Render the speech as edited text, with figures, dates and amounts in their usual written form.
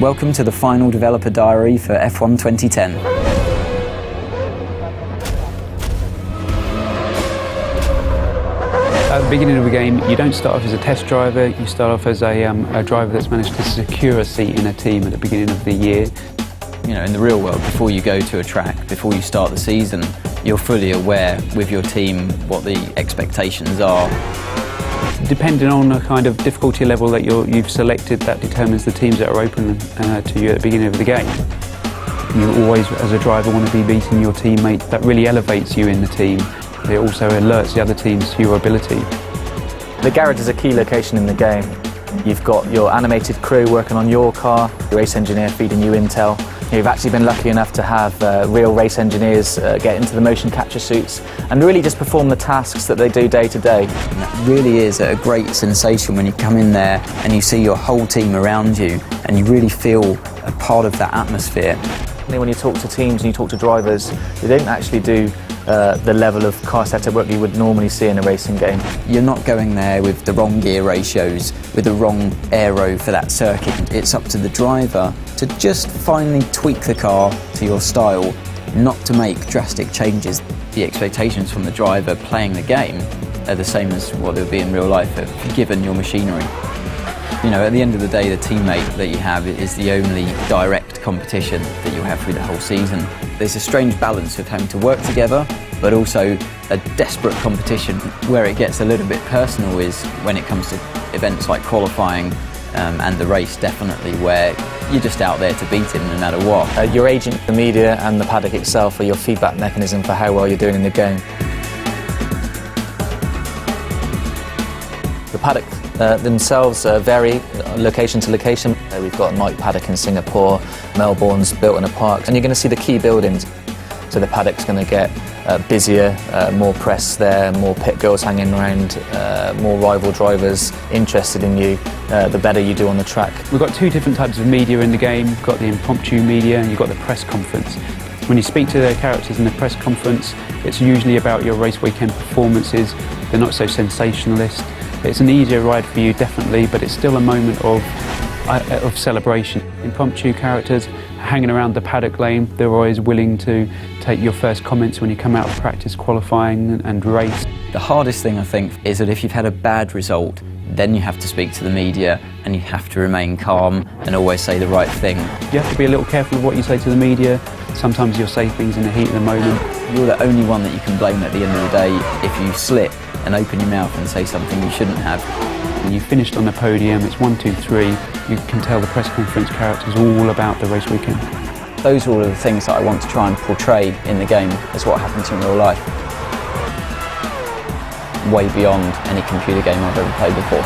Welcome to the final developer diary for F1 2010. At the beginning of the game, you don't start off as a test driver, you start off as a driver that's managed to secure a seat in a team at the beginning of the year. You know, in the real world, before you go to a track, before you start the season, you're fully aware with your team what the expectations are. Depending on the kind of difficulty level that you've selected, that determines the teams that are open to you at the beginning of the game. You always, as a driver, want to be beating your teammate. That really elevates you in the team. It also alerts the other teams to your ability. The garage is a key location in the game. You've got your animated crew working on your car, your race engineer feeding you intel. You've actually been lucky enough to have real race engineers get into the motion capture suits and really just perform the tasks that they do day to day. And that really is a great sensation when you come in there and you see your whole team around you and you really feel a part of that atmosphere. When you talk to teams and you talk to drivers, they don't actually do the level of car setup work you would normally see in a racing game. You're not going there with the wrong gear ratios, with the wrong aero for that circuit. It's up to the driver to just finally tweak the car to your style, not to make drastic changes. The expectations from the driver playing the game are the same as what they would be in real life, given your machinery. You know, at the end of the day, the teammate that you have is the only direct competition that you'll have through the whole season. There's a strange balance of having to work together, but also a desperate competition. Where it gets a little bit personal is when it comes to events like qualifying and the race, definitely, where you're just out there to beat him no matter what. Your agent, the media and the paddock itself are your feedback mechanism for how well you're doing in the game. The paddock themselves vary location to location. We've got Knight Paddock in Singapore, Melbourne's built in a park, and you're going to see the key buildings. So the paddock's going to get busier, more press there, more pit girls hanging around, more rival drivers interested in you, the better you do on the track. We've got two different types of media in the game. You've got the impromptu media and you've got the press conference. When you speak to the characters in the press conference, it's usually about your race weekend performances. They're not so sensationalist. It's an easier ride for you, definitely, but it's still a moment of celebration. Impromptu characters hanging around the paddock lane, they're always willing to take your first comments when you come out of practice, qualifying and race. The hardest thing, I think, is that if you've had a bad result, then you have to speak to the media and you have to remain calm and always say the right thing. You have to be a little careful of what you say to the media. Sometimes you'll say things in the heat of the moment. You're the only one that you can blame at the end of the day if you slip and open your mouth and say something you shouldn't have. You finished on the podium, it's 1, 2, 3. You can tell the press conference characters all about the race weekend. Those are all of the things that I want to try and portray in the game as what happens in real life. Way beyond any computer game I've ever played before.